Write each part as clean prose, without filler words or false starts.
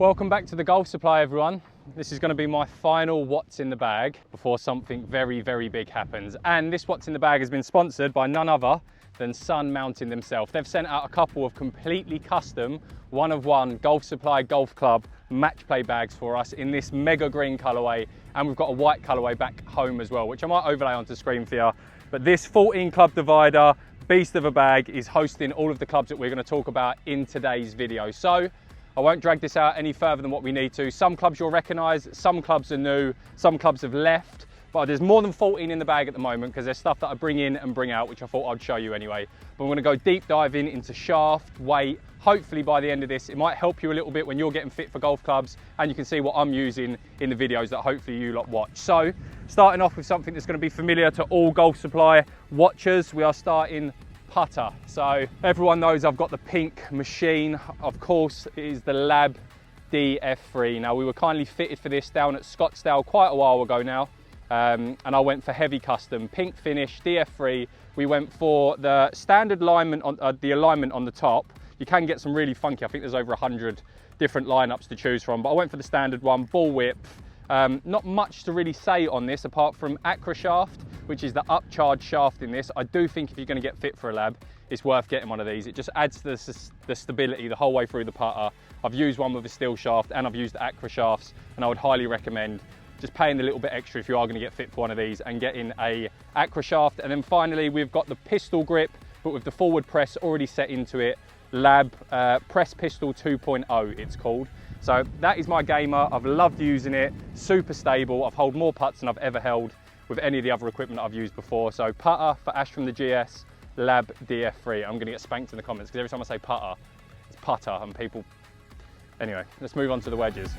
Welcome back to the Golf Supply, everyone. This is going to be my final what's in the bag before something very, very big happens. And this what's in the bag has been sponsored by none other than Sun Mountain themselves. They've sent out a couple of completely custom one-of-one Golf Supply Golf Club match play bags for us in this mega green colourway, and we've got a white colourway back home as well, which I might overlay onto screen for you. But this 14 club divider beast of a bag is hosting all of the clubs that we're going to talk about in today's video. So I won't drag this out any further than what we need to. Some clubs you'll recognise, some clubs are new, some clubs have left, but there's more than 14 in the bag at the moment because there's stuff that I bring in and bring out, which I thought I'd show you anyway. But we're going to go deep diving into shaft, weight. Hopefully by the end of this, it might help you a little bit when you're getting fit for golf clubs, and you can see what I'm using in the videos that hopefully you lot watch. So starting off with something that's going to be familiar to all Golf Supply watchers, we are starting putter. So everyone knows I've got the pink machine. Of course, it is the Lab DF3. Now, we were kindly fitted for this down at Scottsdale quite a while ago now, and I went for heavy custom, pink finish, DF3. We went for the standard alignment on the alignment on the top. You can get some really funky, I think there's over 100 different lineups to choose from, but I went for the standard one, ball width. Not much to really say on this apart from Acra shaft, which is the upcharged shaft in this. I do think if you're going to get fit for a lab, it's worth getting one of these. It just adds the stability the whole way through the putter. I've used one with a steel shaft and I've used Acra shafts, and I would highly recommend just paying a little bit extra if you are going to get fit for one of these and getting a Acra shaft. And then finally, we've got the pistol grip, but with the forward press already set into it. Lab Press Pistol 2.0 it's called. So that is my gamer. I've loved using it, super stable. I've held more putts than I've ever held with any of the other equipment I've used before. So putter for Ash from the GS, Lab DF3. I'm gonna get spanked in the comments because every time I say putter, it's putter and people... Anyway, let's move on to the wedges.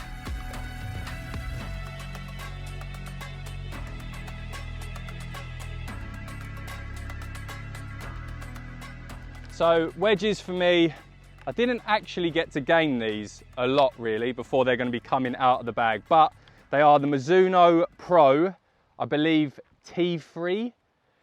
So wedges for me, I didn't actually get to game these a lot really before they're going to be coming out of the bag, but they are the Mizuno Pro, I believe T3.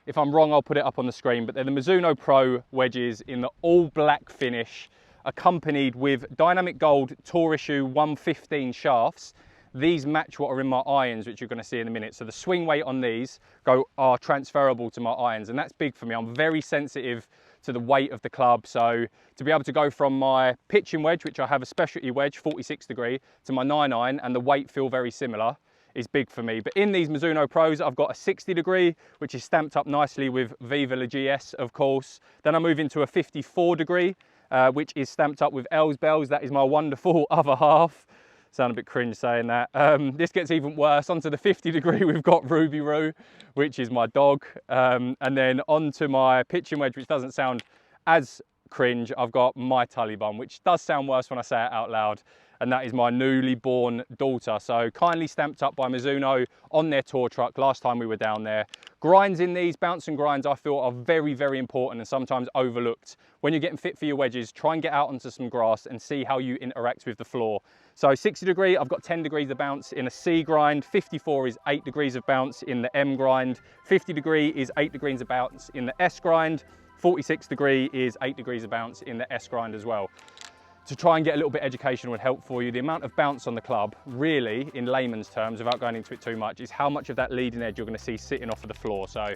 If I'm wrong, I'll put it up on the screen, but they're the Mizuno Pro wedges in the all black finish, accompanied with dynamic gold Tour Issue 115 shafts. These match what are in my irons, which you're going to see in a minute. So the swing weight on these are transferable to my irons, and that's big for me. I'm very sensitive to the weight of the club, so to be able to go from my pitching wedge, which I have a specialty wedge 46 degree, to my 9-iron and the weight feel very similar is big for me. But in these Mizuno Pros, I've got a 60 degree, which is stamped up nicely with Viva La GS, of course. Then I move into a 54 degree, which is stamped up with Els Bells. That is my wonderful other half. Sound a bit cringe saying that. This gets even worse. Onto the 50 degree, we've got Ruby Roo, which is my dog. And then onto my pitching wedge, which doesn't sound as cringe, I've got my Tully Bum, which does sound worse when I say it out loud. And that is my newly born daughter. So kindly stamped up by Mizuno on their tour truck last time we were down there. Grinds in these, bounce and grinds, I feel are very, very important and sometimes overlooked. When you're getting fit for your wedges, try and get out onto some grass and see how you interact with the floor. So 60 degree, I've got 10 degrees of bounce in a C grind. 54 is 8 degrees of bounce in the M grind. 50 degree is 8 degrees of bounce in the S grind. 46 degree is 8 degrees of bounce in the S grind as well. To try and get a little bit educational and help for you, the amount of bounce on the club, really, in layman's terms, without going into it too much, is how much of that leading edge you're going to see sitting off of the floor. So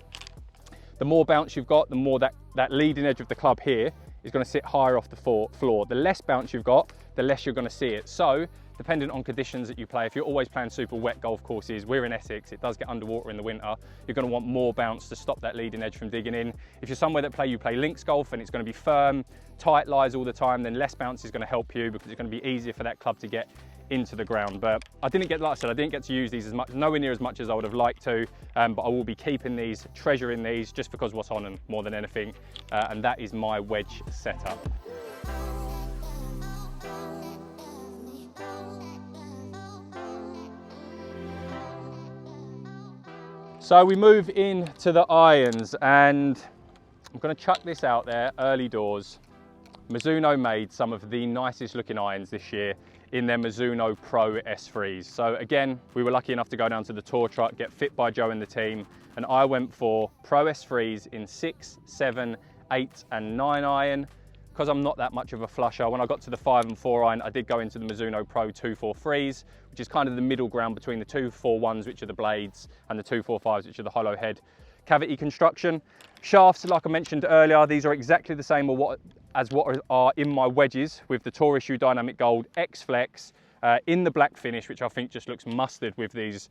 the more bounce you've got, the more that leading edge of the club here is going to sit higher off the floor. The less bounce you've got, the less you're going to see it. So depending on conditions that you play, if you're always playing super wet golf courses, we're in Essex, it does get underwater in the winter, you're going to want more bounce to stop that leading edge from digging in. If you're somewhere that you play links golf and it's going to be firm, tight lies all the time, then less bounce is going to help you because it's going to be easier for that club to get into the ground. But I didn't get, like I said, I didn't get to use these as much, nowhere near as much as I would have liked to, but I will be keeping these, treasuring these just because what's on them more than anything, and that is my wedge setup. So we move into the irons, and I'm going to chuck this out there early doors. Mizuno made some of the nicest looking irons this year in their Mizuno Pro S3s. So again, we were lucky enough to go down to the tour truck, get fit by Joe and the team, and I went for Pro S3s in 6, 7, 8 and 9 iron, because I'm not that much of a flusher, when I got to the 5 and 4 iron, I did go into the Mizuno Pro 243s, which is kind of the middle ground between the 241s, which are the blades, and the 245s, which are the hollow head cavity construction. Shafts, like I mentioned earlier, these are exactly the same as what are in my wedges, with the Tour Issue Dynamic Gold X Flex in the black finish, which I think just looks mustard with these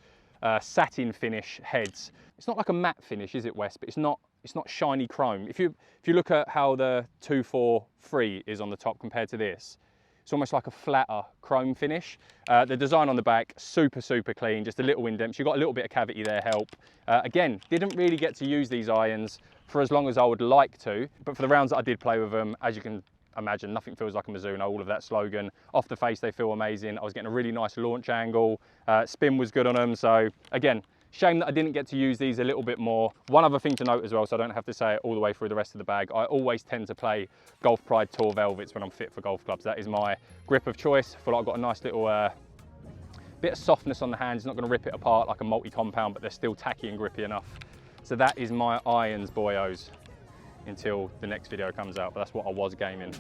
satin finish heads. It's not like a matte finish, is it, Wes? But it's not shiny chrome. If you look at how the 243 is on the top compared to this, it's almost like a flatter chrome finish. The design on the back, super clean, just a little indent. You've got a little bit of cavity there, help. Again, didn't really get to use these irons for as long as I would like to, but for the rounds that I did play with them, as you can imagine, nothing feels like a Mizuno, all of that slogan. Off the face, they feel amazing. I was getting a really nice launch angle. Spin was good on them. So again, shame that I didn't get to use these a little bit more. One other thing to note as well, so I don't have to say it all the way through the rest of the bag, I always tend to play Golf Pride Tour Velvets when I'm fit for golf clubs. That is my grip of choice. I feel like I've got a nice little bit of softness on the hands. It's not going to rip it apart like a multi-compound, but they're still tacky and grippy enough. So that is my irons, boyos, until the next video comes out, but that's what I was gaming.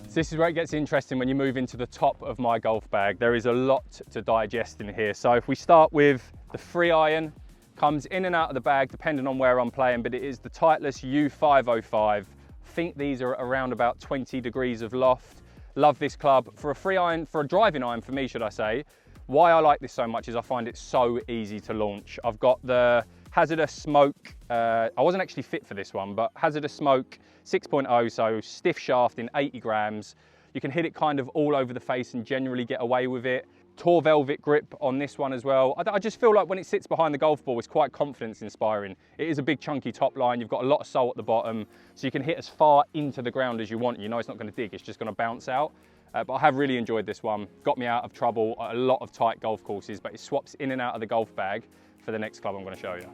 So this is where it gets interesting when you move into the top of my golf bag. There is a lot to digest in here. So if we start with the free iron, comes in and out of the bag depending on where I'm playing, but it is the Titleist U505. I think these are around about 20 degrees of loft. Love this club. For a free iron, for a driving iron for me, should I say, why I like this so much is I find it so easy to launch. I've got the Hazardous Smoke, I wasn't actually fit for this one, but Hazardous Smoke 6.0, so stiff shaft in 80 grams. You can hit it kind of all over the face and generally get away with it. Tour Velvet grip on this one as well. I just feel like when it sits behind the golf ball, it's quite confidence inspiring. It is a big chunky top line. You've got a lot of sole at the bottom, so you can hit as far into the ground as you want. You know it's not going to dig, it's just going to bounce out. But I have really enjoyed this one. Got me out of trouble at a lot of tight golf courses, but it swaps in and out of the golf bag for the next club I'm going to show you.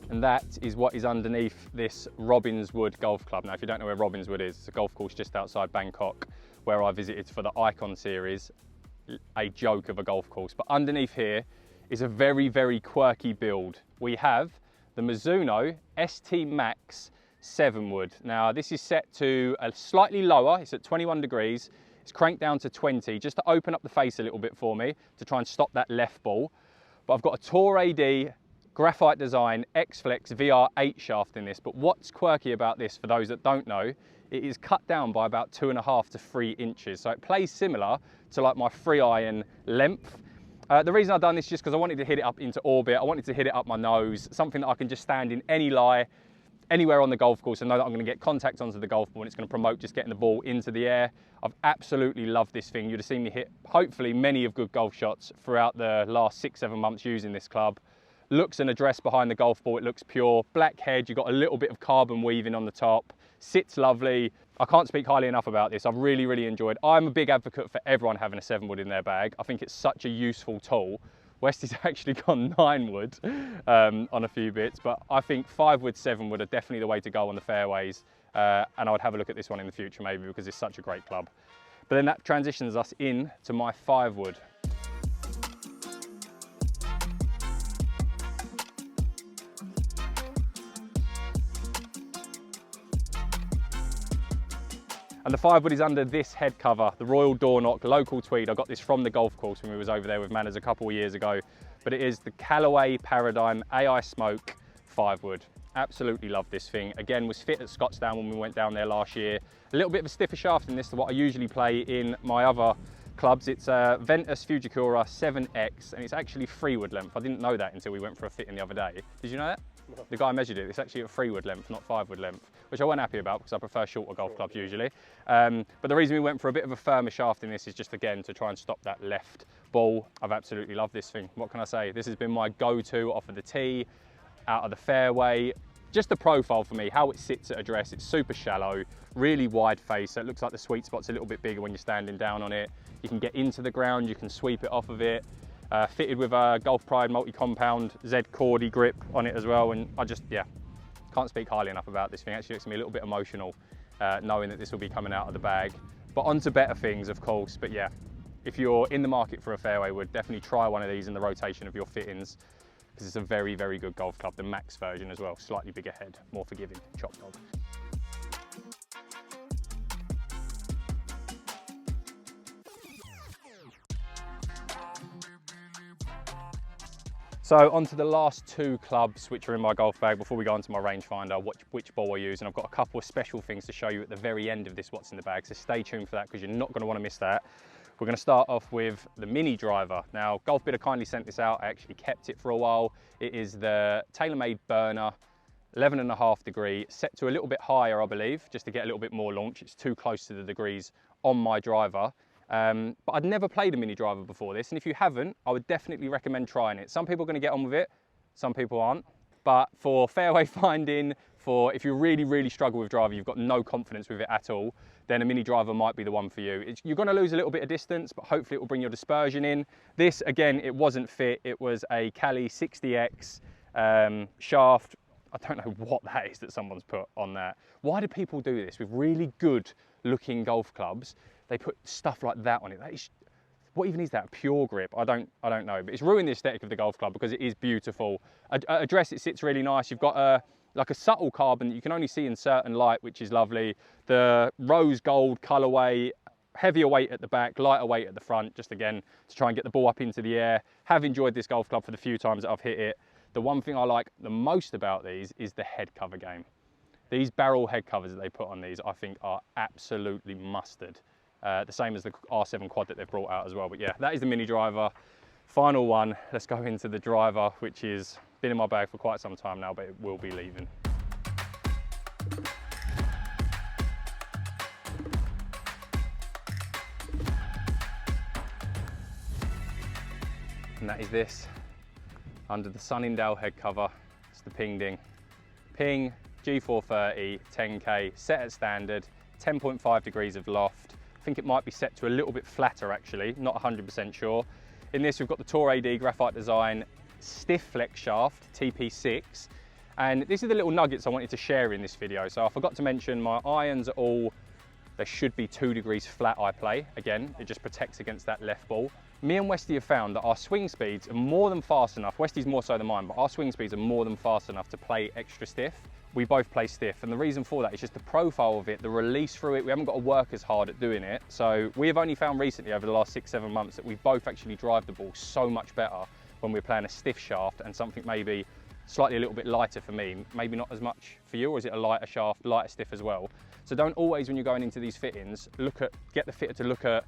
And that is what is underneath this Robbinswood golf club. Now, if you don't know where Robbinswood is, it's a golf course just outside Bangkok where I visited for the Icon series, a joke of a golf course. But underneath here is a very quirky build. We have the Mizuno ST Max 7 wood. Now, this is set to a slightly lower, it's at 21 degrees. It's cranked down to 20 just to open up the face a little bit for me to try and stop that left ball. But I've got a Tour AD graphite design X-Flex VR8 shaft in this, but what's quirky about this, for those that don't know, it is cut down by about 2.5 to 3 inches. So it plays similar to like my free iron length. The reason I've done this is just because I wanted to hit it up into orbit. I wanted to hit it up my nose, something that I can just stand in any lie, anywhere on the golf course and know that I'm going to get contact onto the golf ball and it's going to promote just getting the ball into the air. I've absolutely loved this thing. You'd have seen me hit, hopefully, many of good golf shots throughout the last 6-7 months using this club. Looks and address behind the golf ball, it looks pure. Black head, you've got a little bit of carbon weaving on the top. Sits lovely. I can't speak highly enough about this. I've really enjoyed. I'm a big advocate for everyone having a 7 wood in their bag. I think it's such a useful tool. West has actually gone 9 wood on a few bits, but I think 5 wood, 7 wood are definitely the way to go on the fairways. And I would have a look at this one in the future maybe because it's such a great club. But then that transitions us in to my 5 wood. And the 5 wood is under this head cover, the Royal Doorknock local tweed. I got this from the golf course when we was over there with Manners a couple of years ago. But it is the Callaway Paradigm AI Smoke 5 wood. Absolutely love this thing. Again, was fit at Scottsdale when we went down there last year. A little bit of a stiffer shaft in this than what I usually play in my other clubs. It's a Ventus Fujikura 7X and it's actually 3 wood length. I didn't know that until we went for a fitting the other day. Did you know that? No. The guy measured it. It's actually a 3 wood length, not 5 wood length, which I wasn't happy about because I prefer shorter golf clubs usually. But the reason we went for a bit of a firmer shaft in this is just again to try and stop that left ball. I've absolutely loved this thing. What can I say? This has been my go-to off of the tee, out of the fairway. Just the profile for me, how it sits at address. It's super shallow, really wide face, so it looks like the sweet spot's a little bit bigger when you're standing down on it. You can get into the ground, you can sweep it off of it. Fitted with a Golf Pride multi-compound Z Cordy grip on it as well, and I just, yeah, can't speak highly enough about this thing. Actually makes me a little bit emotional knowing that this will be coming out of the bag. But onto better things, of course. But yeah, if you're in the market for a fairway wood, definitely try one of these in the rotation of your fittings, because it's a very, very good golf club. The Max version as well, slightly bigger head, more forgiving, chop dog. So onto the last two clubs which are in my golf bag before we go onto my rangefinder, which ball I use, and I've got a couple of special things to show you at the very end of this what's in the bag, so stay tuned for that because you're not going to want to miss that. We're going to start off with the mini driver. Now, Golf Bidder kindly sent this out. I actually kept it for a while. It is the Taylormade burner, 11.5 degree, set to a little bit higher, I believe, just to get a little bit more launch. It's too close to the degrees on my driver. But I'd never played a mini driver before this, and if you haven't, I would definitely recommend trying it. Some people are going to get on with it, some people aren't. But for fairway finding, for if you really, really struggle with driver, you've got no confidence with it at all, then a mini driver might be the one for you. You're going to lose a little bit of distance, but hopefully it will bring your dispersion in. This, again, it wasn't fit. It was a Cali 60X shaft. I don't know what that is that someone's put on that. Why do people do this with really good looking golf clubs? They put stuff like that on it. That is, what even is that? A pure grip? I don't know, but it's ruined the aesthetic of the golf club because it is beautiful. Address, it sits really nice. You've got like a subtle carbon that you can only see in certain light, which is lovely. The rose gold colorway, heavier weight at the back, lighter weight at the front, just again to try and get the ball up into the air. Have enjoyed this golf club for the few times that I've hit it. The one thing I like the most about these is the head cover game. These barrel head covers that they put on these, I think, are absolutely mustard. The same as the R7 quad that they've brought out as well. But yeah, that is the mini driver. Final one, let's go into the driver, which has been in my bag for quite some time now, but it will be leaving. And that is this, under the Sunningdale head cover. It's the Ping Ding. Ping G430 10K, set at standard, 10.5 degrees of loft. I think it might be set to a little bit flatter actually, not 100% sure. In this we've got the Tour AD graphite design stiff flex shaft, TP6. And this is the little nuggets I wanted to share in this video. So I forgot to mention my irons are all, they should be 2 degrees flat I play. Again, it just protects against that left ball. Me and Westy have found that our swing speeds are more than fast enough, Westy's more so than mine, but our swing speeds are more than fast enough to play extra stiff. We both play stiff, and the reason for that is just the profile of it, the release through it. We haven't got to work as hard at doing it. So we have only found recently over the last 6-7 months that we both actually drive the ball so much better when we're playing a stiff shaft and something maybe slightly a little bit lighter for me, maybe not as much for you, or is it a lighter shaft, lighter stiff as well? So don't always, when you're going into these fittings, get the fitter to look at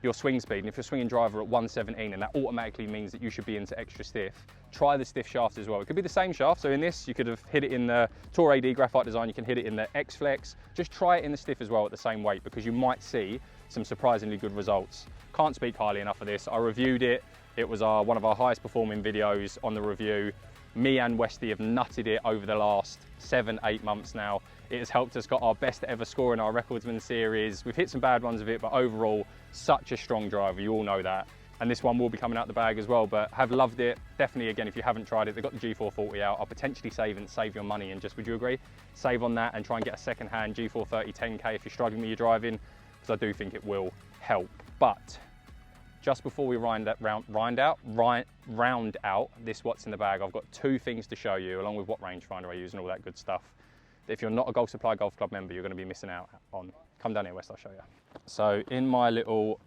your swing speed, and if you're swinging driver at 117 and that automatically means that you should be into extra stiff, try the stiff shaft as well. It could be the same shaft, so in this you could have hit it in the Tour AD graphite design, you can hit it in the X Flex, just try it in the stiff as well at the same weight because you might see some surprisingly good results. Can't speak highly enough of this. I reviewed it, it was one of our highest performing videos on the review. Me and Westy have nutted it over the last 7-8 months now. It has helped us got our best ever score in our Recordsman series. We've hit some bad ones of it, but overall, such a strong driver, you all know that. And this one will be coming out the bag as well, but have loved it. Definitely, again, if you haven't tried it, they've got the G440 out. I'll potentially save your money and just, would you agree? Save on that and try and get a second-hand G430 10K if you're struggling with your driving, because I do think it will help. But just before we round out this what's in the bag, I've got 2 things to show you, along with what rangefinder I use and all that good stuff, that if you're not a Golf Supply Golf Club member, you're going to be missing out on. Come down here, West, I'll show you. So in my little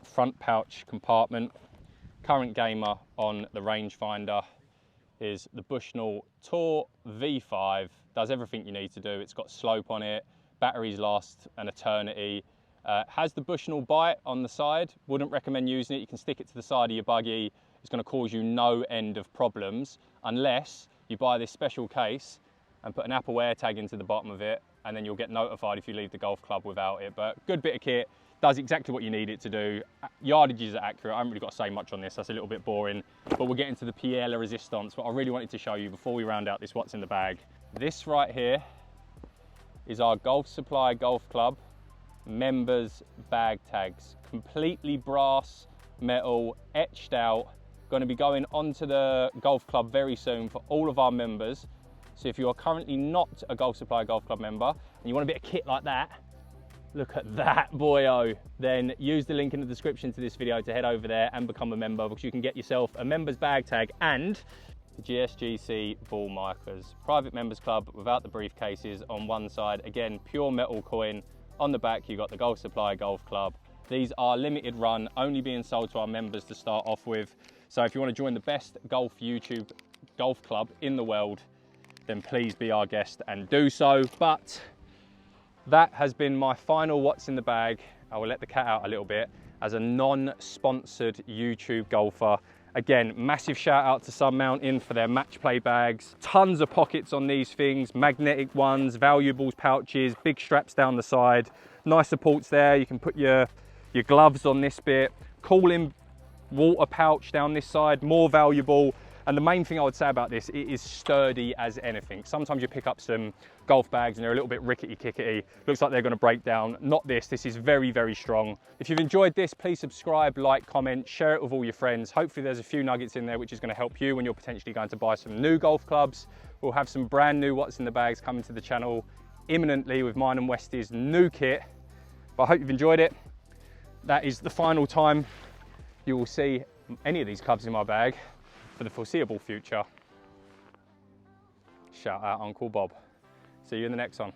front pouch compartment, current gamer on the rangefinder is the Bushnell Tour V5. Does everything you need to do. It's got slope on it, batteries last an eternity. Has the Bushnell bite on the side. Wouldn't recommend using it. You can stick it to the side of your buggy. It's going to cause you no end of problems unless you buy this special case and put an Apple AirTag into the bottom of it, and then you'll get notified if you leave the golf club without it. But good bit of kit, does exactly what you need it to do. Yardages are accurate. I haven't really got to say much on this. That's a little bit boring, but we'll get into the Pierre La Resistance. What I really wanted to show you before we round out this what's in the bag. This right here is our Golf Supply Golf Club members bag tags, completely brass metal, etched out, going to be going onto the golf club very soon for all of our members. So if you are currently not a Golf Supply Golf Club member and you want a bit of kit like that, look at that, boyo. Then use the link in the description to this video to head over there and become a member, because you can get yourself a members bag tag and the GSGC ball markers. Private members club without the briefcases on one side. Again, pure metal coin. On the back, you got the Golf Supply Golf Club. These are limited run, only being sold to our members to start off with. So if you want to join the best golf YouTube golf club in the world, then please be our guest and do so. But that has been my final what's in the bag. I will let the cat out a little bit as a non-sponsored YouTube golfer. Again, massive shout out to Sun Mountain for their match play bags. Tons of pockets on these things, magnetic ones, valuables pouches, big straps down the side. Nice supports there. You can put your gloves on this bit. Cooling water pouch down this side, more valuable. And the main thing I would say about this, it is sturdy as anything. Sometimes you pick up some golf bags and they're a little bit rickety-kickety. Looks like they're gonna break down. Not this, this is very, very strong. If you've enjoyed this, please subscribe, like, comment, share it with all your friends. Hopefully there's a few nuggets in there which is gonna help you when you're potentially going to buy some new golf clubs. We'll have some brand new what's in the bags coming to the channel imminently with mine and Westies' new kit. But I hope you've enjoyed it. That is the final time you will see any of these clubs in my bag for the foreseeable future. Shout out Uncle Bob. See you in the next one.